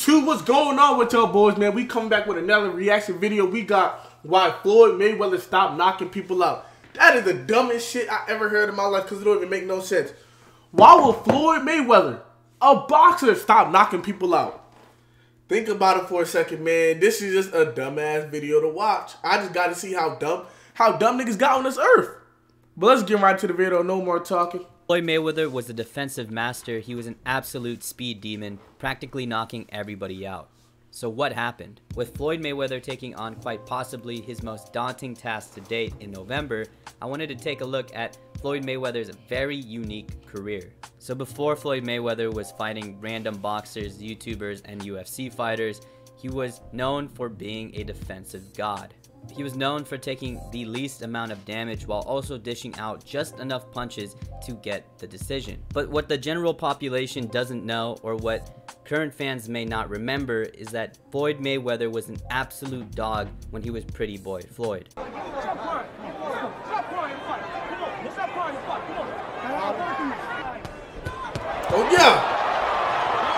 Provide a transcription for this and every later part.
YouTube, what's going on with y'all boys, man? We coming back with another reaction video. We got why Floyd Mayweather stopped knocking people out. That is the dumbest shit I ever heard in my life because it don't even make no sense. Why will Floyd Mayweather, a boxer, stop knocking people out? Think about it for a second, man. This is just a dumbass video to watch. I just got to see how dumb niggas got on this earth. But let's get right to the video. No more talking. Floyd Mayweather was a defensive master. He was an absolute speed demon, practically knocking everybody out. So what happened? With Floyd Mayweather taking on quite possibly his most daunting task to date in November, I wanted to take a look at Floyd Mayweather's very unique career. So before Floyd Mayweather was fighting random boxers, YouTubers, and UFC fighters, he was known for being a defensive god. He was known for taking the least amount of damage while also dishing out just enough punches to get the decision. But what the general population doesn't know, or what current fans may not remember, is that Floyd Mayweather was an absolute dog when he was Pretty Boy Floyd. Oh yeah!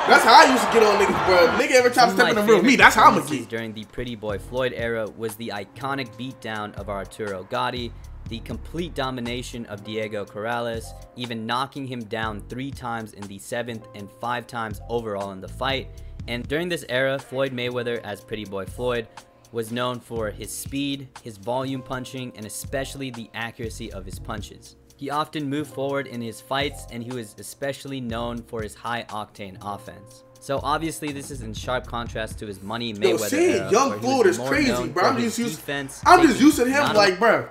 That's how I used to get on niggas, bro. Nigga ever try to step in the room, me, that's how I'm gonna get. During the Pretty Boy Floyd era was the iconic beatdown of Arturo Gatti, the complete domination of Diego Corrales, even knocking him down 3 times in the 7th and 5 times overall in the fight. And during this era, Floyd Mayweather as Pretty Boy Floyd was known for his speed, his volume punching, and especially the accuracy of his punches. He often moved forward in his fights, and he was especially known for his high-octane offense. So obviously this is in sharp contrast to his Money Mayweather seeing era, young Floyd is crazy, bro. I'm just used to him, like, bro.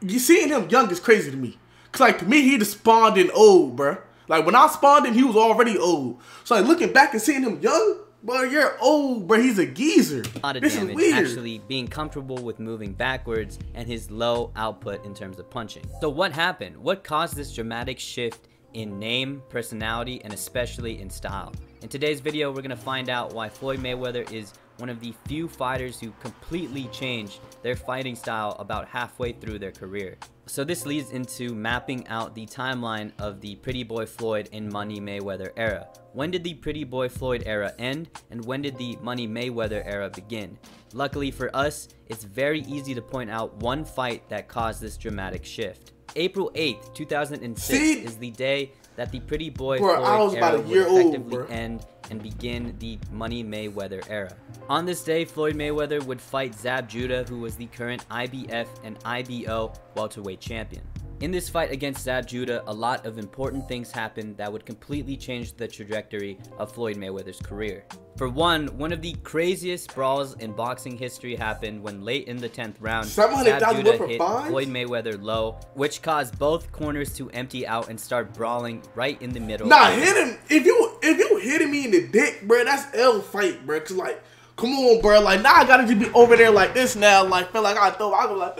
You seeing him young is crazy to me. Cause like to me, he just spawned in old, bro. Like when I spawned in, he was already old. So like looking back and seeing him young, bro, you're old, bro. He's a geezer. A lot of damage, actually being comfortable with moving backwards, and his low output in terms of punching. So what happened? What caused this dramatic shift in name, personality, and especially in style? In today's video, we're gonna find out why Floyd Mayweather is one of the few fighters who completely changed their fighting style about halfway through their career. So this leads into mapping out the timeline of the Pretty Boy Floyd and Money Mayweather era. When did the Pretty Boy Floyd era end, and when did the Money Mayweather era begin? Luckily for us, it's very easy to point out one fight that caused this dramatic shift. April 8th, 2006 is the day that the Pretty Boy Floyd era would effectively end and begin the Money Mayweather era. On this day, Floyd Mayweather would fight Zab Judah, who was the current IBF and IBO welterweight champion. In this fight against Zab Judah, a lot of important things happened that would completely change the trajectory of Floyd Mayweather's career. For one of the craziest brawls in boxing history happened when late in the 10th round, Zab Judah hit Floyd Mayweather low, which caused both corners to empty out and start brawling right in the middle. Nah, hit him. If you hitting me in the dick, bro, that's L fight, bro. Cause like, come on, bro. Like now I gotta just be over there like this now. Like feel like I go like.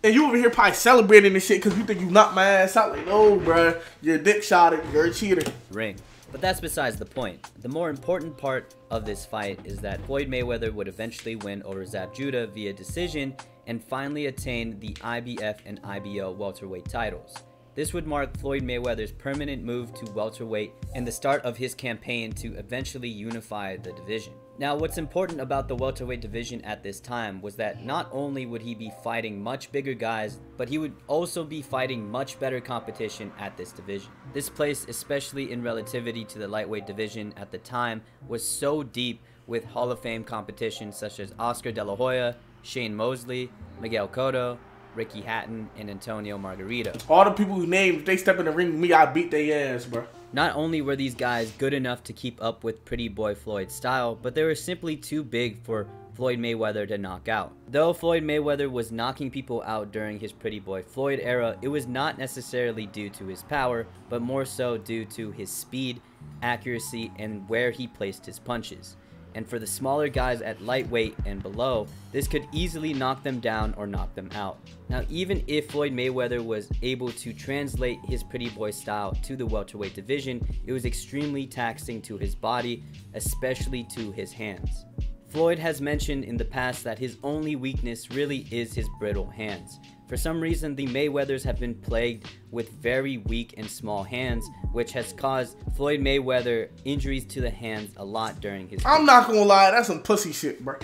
And you over here probably celebrating this shit because you think you knocked my ass out. Like, no, bro, you're a dick shotter. You're a cheater. Ring. But that's besides the point. The more important part of this fight is that Floyd Mayweather would eventually win over Zab Judah via decision and finally attain the IBF and IBO welterweight titles. This would mark Floyd Mayweather's permanent move to welterweight and the start of his campaign to eventually unify the division. Now, what's important about the welterweight division at this time was that not only would he be fighting much bigger guys, but he would also be fighting much better competition at this division. This place, especially in relativity to the lightweight division at the time, was so deep with Hall of Fame competition such as Oscar De La Hoya, Shane Mosley, Miguel Cotto, Ricky Hatton, and Antonio Margarito. All the people who named, if they step in the ring with me, I beat their ass, bro. Not only were these guys good enough to keep up with Pretty Boy Floyd's style, but they were simply too big for Floyd Mayweather to knock out. Though Floyd Mayweather was knocking people out during his Pretty Boy Floyd era, it was not necessarily due to his power, but more so due to his speed, accuracy, and where he placed his punches. And for the smaller guys at lightweight and below, this could easily knock them down or knock them out. Now, even if Floyd Mayweather was able to translate his Pretty Boy style to the welterweight division, it was extremely taxing to his body, especially to his hands. Floyd has mentioned in the past that his only weakness really is his brittle hands. For some reason, the Mayweathers have been plagued with very weak and small hands, which has caused Floyd Mayweather injuries to the hands a lot during his I'm not gonna lie, that's some pussy shit, bro.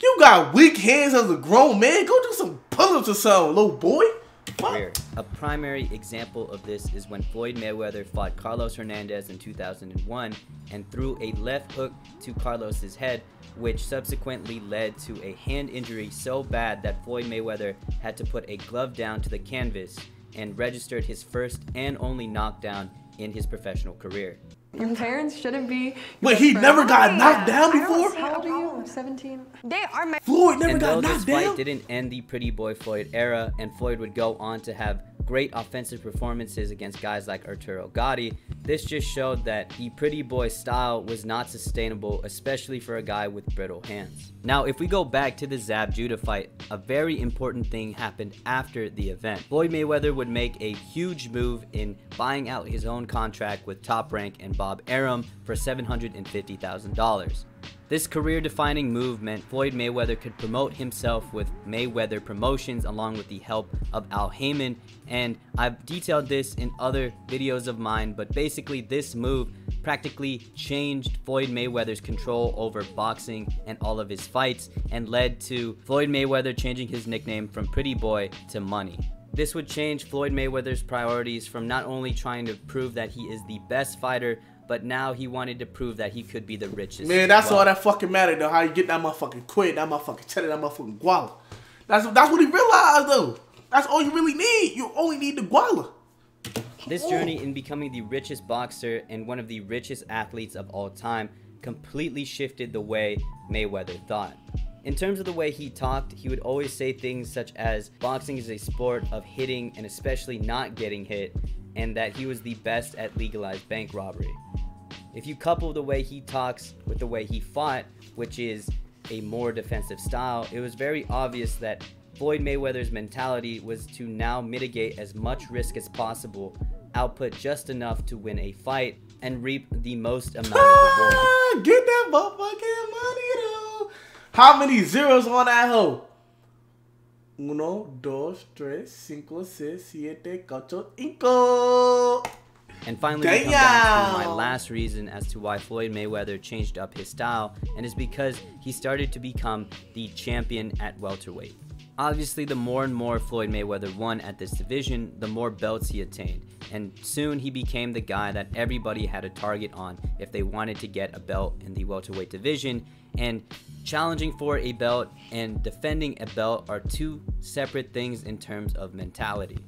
You got weak hands as a grown man. Go do some pull-ups or something, little boy. career. A primary example of this is when Floyd Mayweather fought Carlos Hernandez in 2001 and threw a left hook to Carlos's head, which subsequently led to a hand injury so bad that Floyd Mayweather had to put a glove down to the canvas and registered his first and only knockdown in his professional career. Your parents shouldn't be. Wait, he never got knocked down before? How old are you? 17? They are my. Floyd never And got though this knocked down? fight didn't end the Pretty Boy Floyd era, and Floyd would go on to have great offensive performances against guys like Arturo Gatti, this just showed that the Pretty Boy style was not sustainable, especially for a guy with brittle hands. Now, if we go back to the Zab Judah fight, a very important thing happened after the event. Floyd Mayweather would make a huge move in buying out his own contract with Top Rank and Bob Arum for $750,000. This career-defining move meant Floyd Mayweather could promote himself with Mayweather Promotions along with the help of Al Haymon, and I've detailed this in other videos of mine, but basically this move practically changed Floyd Mayweather's control over boxing and all of his fights and led to Floyd Mayweather changing his nickname from Pretty Boy to Money. This would change Floyd Mayweather's priorities from not only trying to prove that he is the best fighter, but now he wanted to prove that he could be the richest. Man, that's all that fucking mattered though. How you get that motherfucking quid, that motherfucking cheddar, that motherfucking guala. That's what he realized though. That's all you really need. You only need the guala. This journey in becoming the richest boxer and one of the richest athletes of all time completely shifted the way Mayweather thought. In terms of the way he talked, he would always say things such as boxing is a sport of hitting and especially not getting hit, and that he was the best at legalized bank robbery. If you couple the way he talks with the way he fought, which is a more defensive style, it was very obvious that Floyd Mayweather's mentality was to now mitigate as much risk as possible, output just enough to win a fight, and reap the most amount of reward. Get that motherfucking money though. How many zeros on that hoe? 1, 2, 3, 5, 6, 7, 8, 5. And finally, we come down to my last reason as to why Floyd Mayweather changed up his style, and is because he started to become the champion at welterweight. Obviously, the more and more Floyd Mayweather won at this division, the more belts he attained, and soon he became the guy that everybody had a target on if they wanted to get a belt in the welterweight division, and challenging for a belt and defending a belt are two separate things in terms of mentality.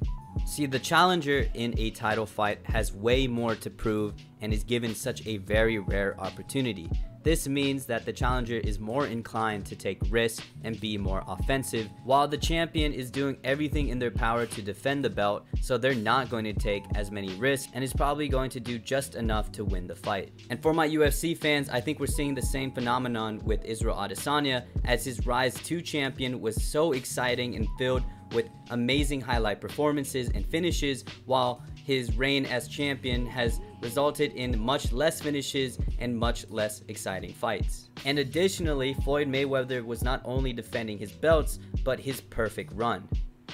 See, the challenger in a title fight has way more to prove and is given such a very rare opportunity. This means that the challenger is more inclined to take risks and be more offensive, while the champion is doing everything in their power to defend the belt, so they're not going to take as many risks and is probably going to do just enough to win the fight. And for my UFC fans, I think we're seeing the same phenomenon with Israel Adesanya, as his rise to champion was so exciting and filled with amazing highlight performances and finishes, while his reign as champion has resulted in much less finishes and much less exciting fights. And additionally, Floyd Mayweather was not only defending his belts, but his perfect run.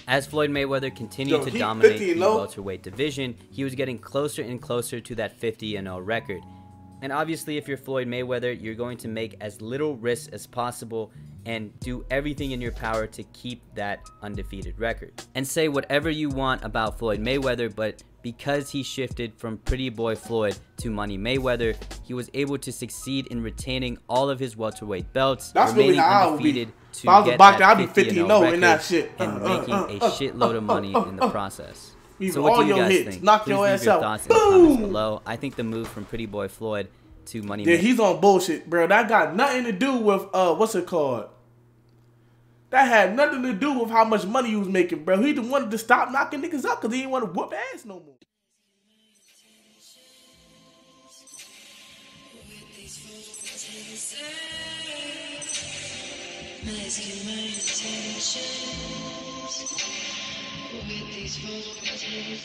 As Floyd Mayweather continued to dominate the welterweight division, he was getting closer and closer to that 50-0 record. And obviously, if you're Floyd Mayweather, you're going to make as little risk as possible and do everything in your power to keep that undefeated record. And say whatever you want about Floyd Mayweather, but because he shifted from Pretty Boy Floyd to Money Mayweather, he was able to succeed in retaining all of his welterweight belts, remaining undefeated to get that 50-0 record, and making a shitload of money in the process. So what do you guys think? Please leave your thoughts in the comments below. I think the move from Pretty Boy Floyd to Money Mayweather. Yeah, he's on bullshit, bro. That got nothing to do with, what's it called? That had nothing to do with how much money he was making, bro. He just wanted to stop knocking niggas up because he didn't want to whoop ass no more. With these